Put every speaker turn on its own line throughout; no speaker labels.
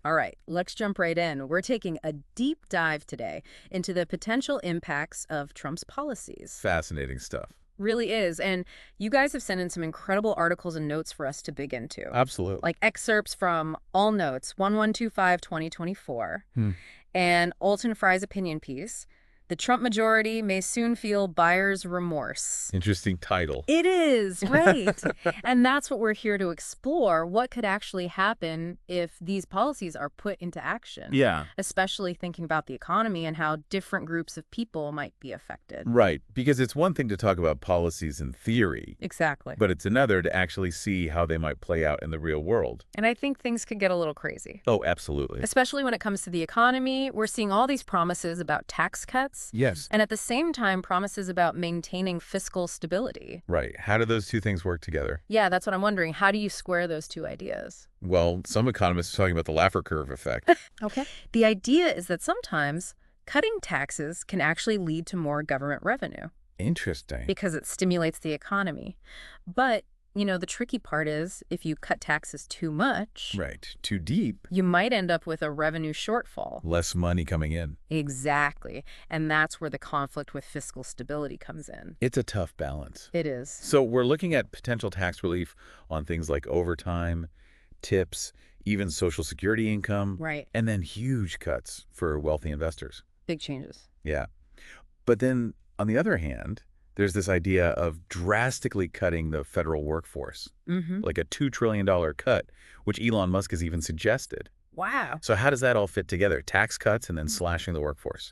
All right, let's jump right in. We're taking a deep dive today into the potential impacts of Trump's policies.
Fascinating stuff.
Really is. And you guys have sent in some incredible articles and notes for us to dig into,
Absolutely.
like excerpts from All Notes 1125/2024
Hmm.
and Alton Fry's opinion piece. The Trump majority may soon feel buyer's remorse.
Interesting title.
It is, right. And that's what we're here to explore. What could actually happen if these policies are put into action,
Yeah,
especially thinking about the economy and how different groups of people might be affected.
right. Because it's one thing to talk about policies in theory,
Exactly.
but it's another to actually see how they might play out in the real world.
And I think things could get a little crazy,
Oh, absolutely.
especially when it comes to the economy. We're seeing all these promises about tax cuts
Yes.
and at the same time promises about maintaining fiscal stability.
Right. How do those two things work together?
Yeah, that's what I'm wondering. How do you square those two ideas?
Well, some economists are talking about the Laffer curve effect.
Okay. The idea is that sometimes cutting taxes can actually lead to more government revenue
Interesting.
because it stimulates the economy. But, the tricky part is if you cut taxes too much,
Right. Too deep,
you might end up with a revenue shortfall.
less money coming in.
Exactly. And that's where the conflict with fiscal stability comes in.
It's a tough balance.
It is.
So we're looking at potential tax relief on things like overtime, tips, even Social Security income,
Right.
and then huge cuts for wealthy investors.
Big changes.
Yeah. But then, on the other hand, there's this idea of drastically cutting the federal workforce,
Mm-hmm.
like a $2 trillion cut, which Elon Musk has even suggested.
Wow.
So how does that all fit together? Tax cuts and then slashing the workforce.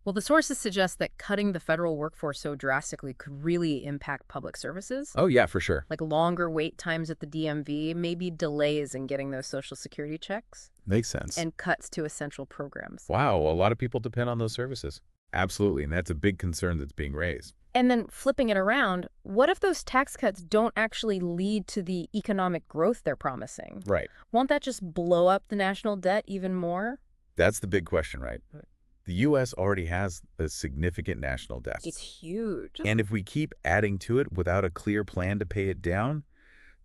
Well, the sources suggest that cutting the federal workforce so drastically could really impact public services.
Oh, yeah, for sure.
Like longer wait times at the DMV, maybe delays in getting those Social Security checks,
Makes sense.
and cuts to essential programs.
Wow, a lot of people depend on those services. Absolutely, and that's a big concern that's being raised.
And then flipping it around, what if those tax cuts don't actually lead to the economic growth they're promising?
Right.
Won't that just blow up the national debt even more?
That's the big question, right? The U.S. already has a significant national debt.
It's huge.
And if we keep adding to it without a clear plan to pay it down,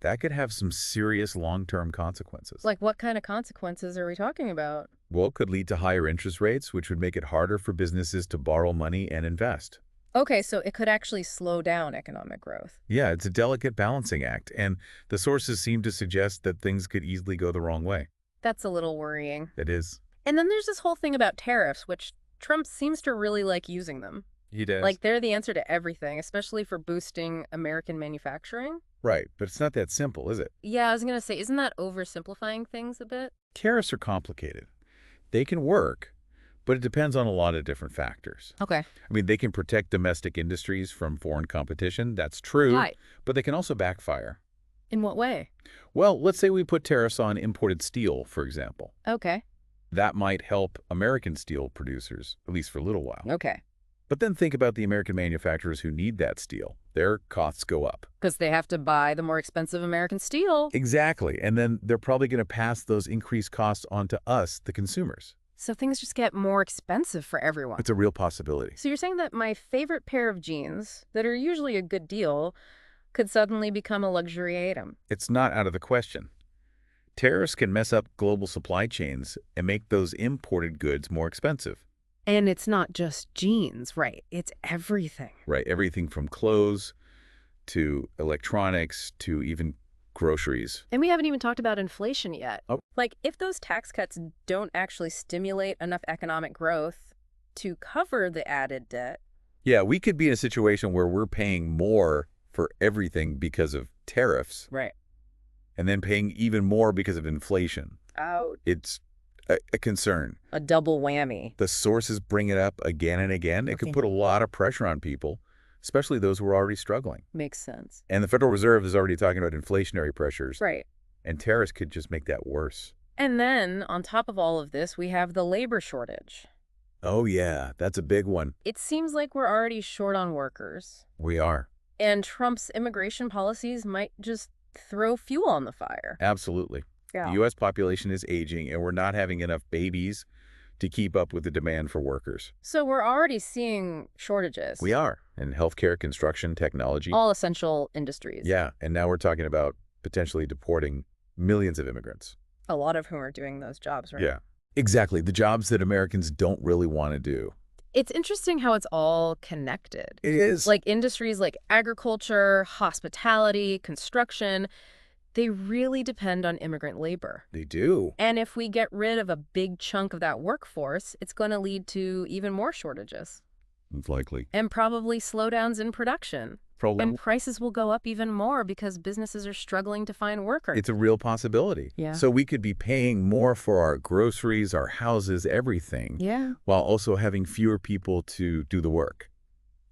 that could have some serious long-term consequences.
Like, what kind of consequences are we talking about?
Well, it could lead to higher interest rates, which would make it harder for businesses to borrow money and invest.
Okay, so it could actually slow down economic growth.
Yeah, it's a delicate balancing act, and the sources seem to suggest that things could easily go the wrong way.
That's a little worrying.
It is.
And then there's this whole thing about tariffs, which Trump seems to really like using them.
He does.
Like, they're the answer to everything, especially for boosting American manufacturing.
Right, but it's not that simple, is it?
Yeah, I was going to say, isn't that oversimplifying things a bit?
Tariffs are complicated. They can work, but it depends on a lot of different factors.
Okay.
I mean, they can protect domestic industries from foreign competition. That's true.
Right.
But they can also backfire.
In what way?
Well, let's say we put tariffs on imported steel, for example.
Okay.
That might help American steel producers, at least for a little while.
Okay.
But then think about the American manufacturers who need that steel. Their costs go up.
Because they have to buy the more expensive American steel.
Exactly. And then they're probably going to pass those increased costs on to us, the consumers.
So things just get more expensive for everyone.
It's a real possibility.
So you're saying that my favorite pair of jeans, that are usually a good deal, could suddenly become a luxury item.
It's not out of the question. Tariffs can mess up global supply chains and make those imported goods more expensive.
And it's not just jeans, right? It's everything.
Right, everything from clothes to electronics to even groceries.
And we haven't even talked about inflation yet.
Oh.
Like, if those tax cuts don't actually stimulate enough economic growth to cover the added debt.
Yeah, we could be in a situation where we're paying more for everything because of tariffs
Right.
and then paying even more because of inflation.
Ouch.
It's a concern.
A double whammy.
The sources bring it up again and again. It
Okay.
could put a lot of pressure on people, especially those who are already struggling.
Makes sense.
And the Federal Reserve is already talking about inflationary pressures.
Right.
And tariffs could just make that worse.
And then, on top of all of this, we have the labor shortage.
Oh, yeah, that's a big one.
It seems like we're already short on workers.
We are.
And Trump's immigration policies might just throw fuel on the fire.
Absolutely.
Yeah.
The U.S. population is aging, and we're not having enough babies to keep up with the demand for workers.
So we're already seeing shortages.
We are. In healthcare, construction, technology.
All essential industries.
Yeah, and now we're talking about potentially deporting millions of immigrants.
A lot of whom are doing those jobs, right?
Yeah. Exactly. The jobs that Americans don't really want to do.
It's interesting how it's all connected.
It is.
Like industries like agriculture, hospitality, construction, they really depend on immigrant labor.
They do.
And if we get rid of a big chunk of that workforce, it's going to lead to even more shortages
It's likely.
and probably slowdowns in production. And prices will go up even more because businesses are struggling to find workers.
It's a real possibility.
Yeah.
So we could be paying more for our groceries, our houses, everything,
Yeah.
while also having fewer people to do the work.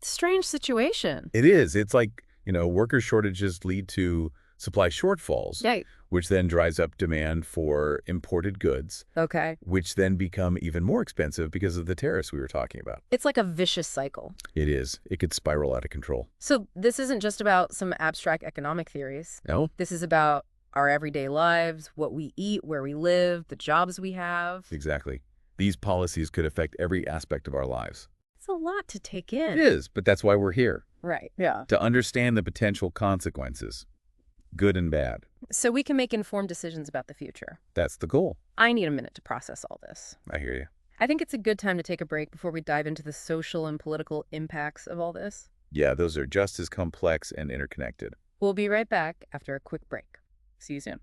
Strange situation.
It is. It's like, worker shortages lead to supply shortfalls,
Yeah.
which then drives up demand for imported goods,
Okay.
which then become even more expensive because of the tariffs we were talking about.
It's like a vicious cycle.
It is. It could spiral out of control.
So this isn't just about some abstract economic theories.
No?
This is about our everyday lives, what we eat, where we live, the jobs we have.
Exactly. These policies could affect every aspect of our lives.
It's a lot to take
It
in.
is, but that's why we're here,
Right. Yeah.
to understand the potential consequences, good and bad.
So we can make informed decisions about the future.
That's the goal.
I need a minute to process all this.
I hear you.
I think it's a good time to take a break before we dive into the social and political impacts of all this.
Yeah, those are just as complex and interconnected.
We'll be right back after a quick break. See you soon.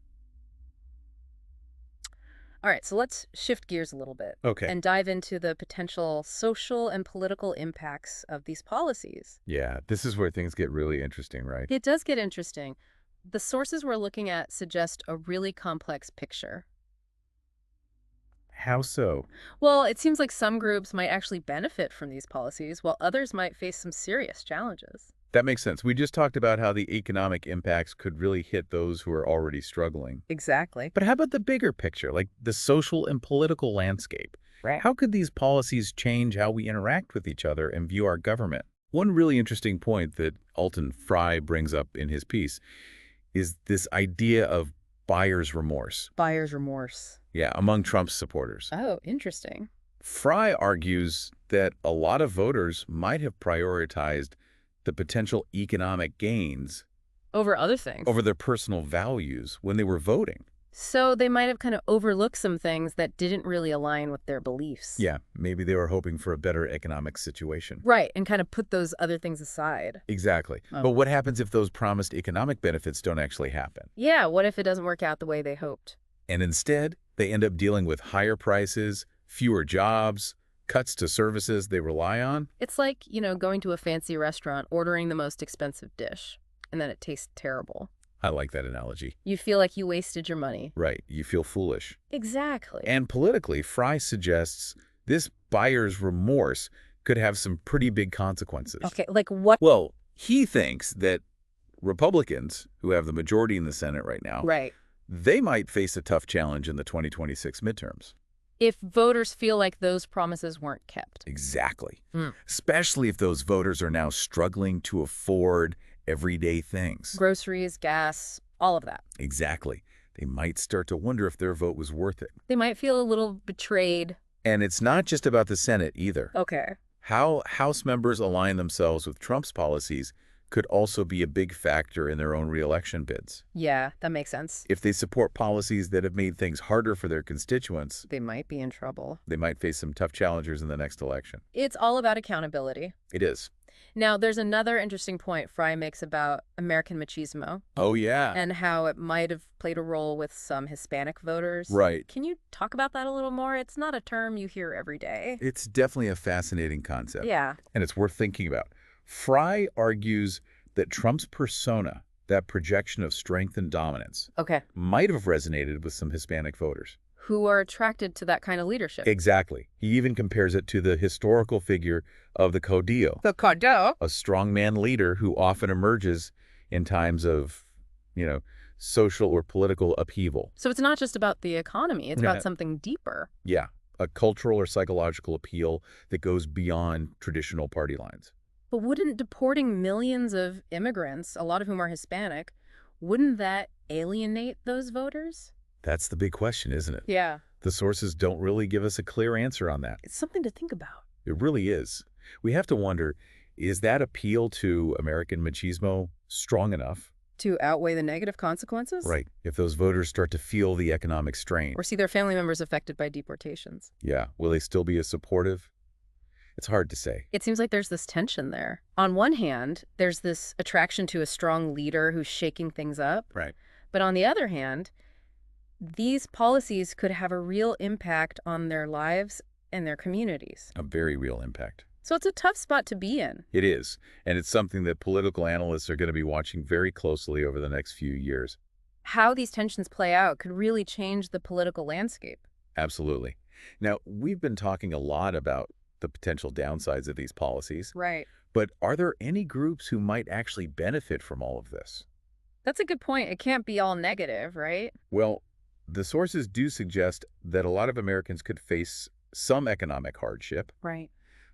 All right, so let's shift gears a little bit
Okay.
and dive into the potential social and political impacts of these policies.
Yeah, this is where things get really interesting, right?
It does get interesting. The sources we're looking at suggest a really complex picture.
How so?
Well, it seems like some groups might actually benefit from these policies, while others might face some serious challenges.
That makes sense. We just talked about how the economic impacts could really hit those who are already struggling.
Exactly.
But how about the bigger picture, like the social and political landscape?
Right.
How could these policies change how we interact with each other and view our government? One really interesting point that Alton Fry brings up in his piece is this idea of buyer's remorse.
Buyer's remorse.
Yeah, among Trump's supporters.
Oh, interesting.
Fry argues that a lot of voters might have prioritized the potential economic gains
Over other things.
over their personal values when they were voting.
So they might have kind of overlooked some things that didn't really align with their beliefs.
Yeah, maybe they were hoping for a better economic situation.
Right, and kind of put those other things aside.
Exactly.
Oh.
But what happens if those promised economic benefits don't actually happen?
Yeah, what if it doesn't work out the way they hoped?
And instead, they end up dealing with higher prices, fewer jobs, cuts to services they rely on?
It's like, going to a fancy restaurant, ordering the most expensive dish, and then it tastes terrible.
I like that analogy.
You feel like you wasted your money.
Right, you feel foolish.
Exactly.
And politically, Fry suggests this buyer's remorse could have some pretty big consequences.
Okay, like what?
Well, he thinks that Republicans, who have the majority in the Senate right now,
Right.
they might face a tough challenge in the 2026 midterms.
If voters feel like those promises weren't kept.
Exactly.
Mm.
Especially if those voters are now struggling to afford everyday things.
Groceries, gas, all of that.
Exactly. They might start to wonder if their vote was worth it.
They might feel a little betrayed.
And it's not just about the Senate either.
Okay.
How House members align themselves with Trump's policies could also be a big factor in their own reelection bids.
Yeah, that makes sense.
If they support policies that have made things harder for their constituents,
They might be in trouble.
they might face some tough challengers in the next election.
It's all about accountability.
It is.
Now, there's another interesting point Fry makes about American machismo
Oh, yeah.
and how it might have played a role with some Hispanic voters.
Right.
Can you talk about that a little more? It's not a term you hear every day.
It's definitely a fascinating concept.
Yeah.
And it's worth thinking about. Fry argues that Trump's persona, that projection of strength and dominance,
Okay.
might have resonated with some Hispanic voters.
Who are attracted to that kind of leadership.
Exactly. He even compares it to the historical figure of the caudillo,
The caudillo.
a strongman leader who often emerges in times of, social or political upheaval.
So it's not just about the economy. It's
Yeah.
about something deeper.
Yeah, a cultural or psychological appeal that goes beyond traditional party lines.
But wouldn't deporting millions of immigrants, a lot of whom are Hispanic, wouldn't that alienate those voters?
That's the big question, isn't it?
Yeah.
The sources don't really give us a clear answer on that.
It's something to think about.
It really is. We have to wonder, is that appeal to American machismo strong enough
To outweigh the negative consequences?
Right. If those voters start to feel the economic strain.
Or see their family members affected by deportations?
Yeah. Will they still be as supportive? It's hard to say.
It seems like there's this tension there. On one hand, there's this attraction to a strong leader who's shaking things up.
Right.
But on the other hand, these policies could have a real impact on their lives and their communities.
A very real impact.
So it's a tough spot to be in.
It is. And it's something that political analysts are going to be watching very closely over the next few years.
How these tensions play out could really change the political landscape.
Absolutely. Now, we've been talking a lot about the potential downsides of these policies.
Right.
But are there any groups who might actually benefit from all of this?
That's a good point. It can't be all negative, right?
Well, the sources do suggest that a lot of Americans could face some economic hardship,
Right.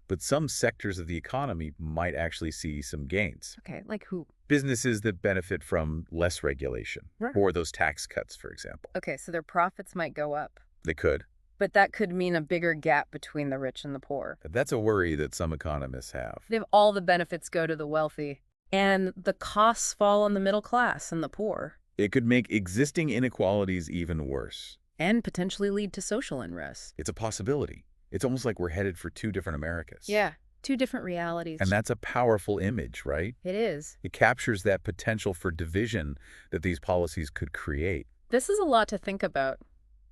but some sectors of the economy might actually see some gains.
Okay, like who?
Businesses that benefit from less regulation,
Right.
or those tax cuts, for example.
Okay, so their profits might go up.
They could.
But that could mean a bigger gap between the rich and the poor.
That's a worry that some economists have.
If all the benefits go to the wealthy and the costs fall on the middle class and the poor.
It could make existing inequalities even worse.
And potentially lead to social unrest.
It's a possibility. It's almost like we're headed for two different Americas.
Yeah, two different realities.
And that's a powerful image, right?
It is.
It captures that potential for division that these policies could create.
This is a lot to think about.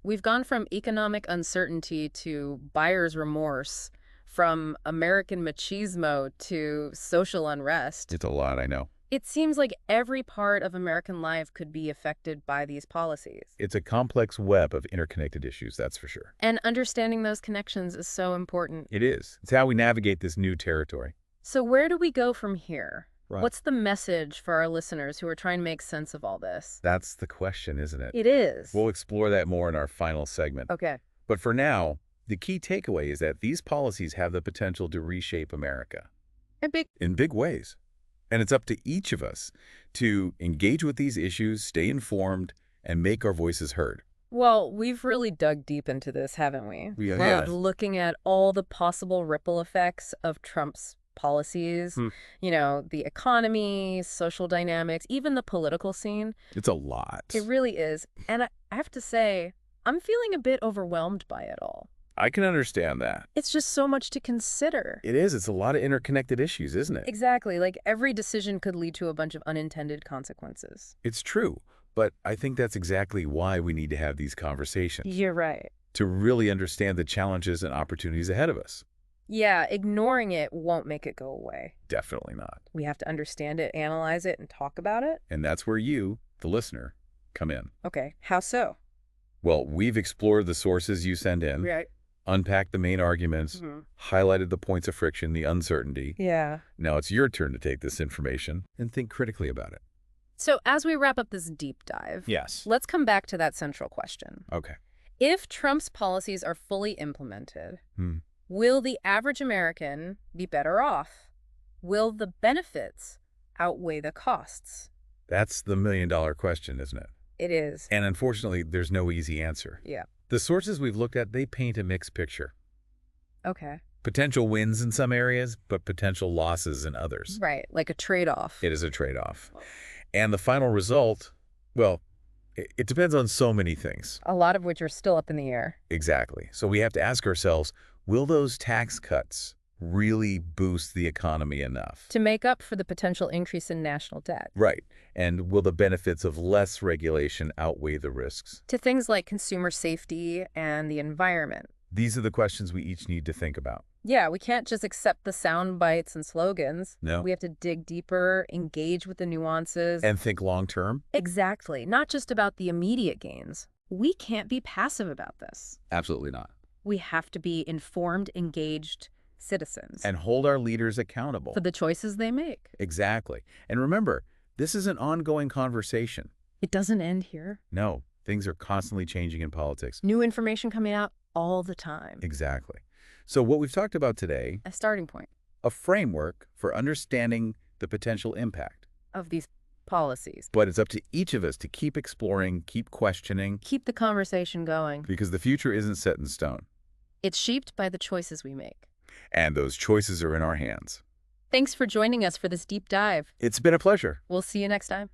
We've gone from economic uncertainty to buyer's remorse, from American machismo to social unrest.
It's a lot, I know.
It seems like every part of American life could be affected by these policies.
It's a complex web of interconnected issues, that's for sure.
And understanding those connections is so important.
It is. It's how we navigate this new territory.
So where do we go from here?
Right.
What's the message for our listeners who are trying to make sense of all this?
That's the question, isn't it?
It is.
We'll explore that more in our final segment.
Okay.
But for now, the key takeaway is that these policies have the potential to reshape America. In big ways. And it's up to each of us to engage with these issues, stay informed, and make our voices heard.
Well, we've really dug deep into this, haven't we?
We have.
Looking at all the possible ripple effects of Trump's policies, you know, the economy, social dynamics, even the political scene.
It's a lot.
It really is. And I have to say, I'm feeling a bit overwhelmed by it all.
I can understand that.
It's just so much to consider.
It is. It's a lot of interconnected issues, isn't it?
Exactly. Like every decision could lead to a bunch of unintended consequences.
It's true. But I think that's exactly why we need to have these conversations.
You're right.
To really understand the challenges and opportunities ahead of us.
Yeah, ignoring it won't make it go away.
Definitely not.
We have to understand it, analyze it, and talk about it.
And that's where you, the listener, come in.
Okay, how so?
Well, we've explored the sources you send in,
Right.
unpacked the main arguments, highlighted the points of friction, the uncertainty.
Yeah.
Now it's your turn to take this information and think critically about it.
So as we wrap up this deep dive,
Yes.
let's come back to that central question.
Okay.
If Trump's policies are fully implemented, will the average American be better off? Will the benefits outweigh the costs?
That's the million-dollar question, isn't it?
It is.
And unfortunately, there's no easy answer.
Yeah.
The sources we've looked at, they paint a mixed picture.
Okay.
Potential wins in some areas, but potential losses in others.
Right, like a trade-off.
It is a trade-off. And the final result, well, it depends on so many things.
A lot of which are still up in the air.
Exactly. So we have to ask ourselves, will those tax cuts really boost the economy enough?
To make up for the potential increase in national debt.
Right. And will the benefits of less regulation outweigh the risks?
To things like consumer safety and the environment.
These are the questions we each need to think about.
Yeah, we can't just accept the sound bites and slogans.
No.
We have to dig deeper, engage with the nuances.
And think long term?
Exactly. Not just about the immediate gains. We can't be passive about this.
Absolutely not.
We have to be informed, engaged citizens.
And hold our leaders accountable.
For the choices they make.
Exactly. And remember, this is an ongoing conversation.
It doesn't end here.
No, things are constantly changing in politics.
New information coming out all the time.
Exactly. So what we've talked about today,
A starting point
a framework for understanding the potential impact.
of these policies.
But it's up to each of us to keep exploring, keep questioning,
Keep the conversation going.
because the future isn't set in stone.
It's shaped by the choices we make.
And those choices are in our hands.
Thanks for joining us for this deep dive.
It's been a pleasure.
We'll see you next time.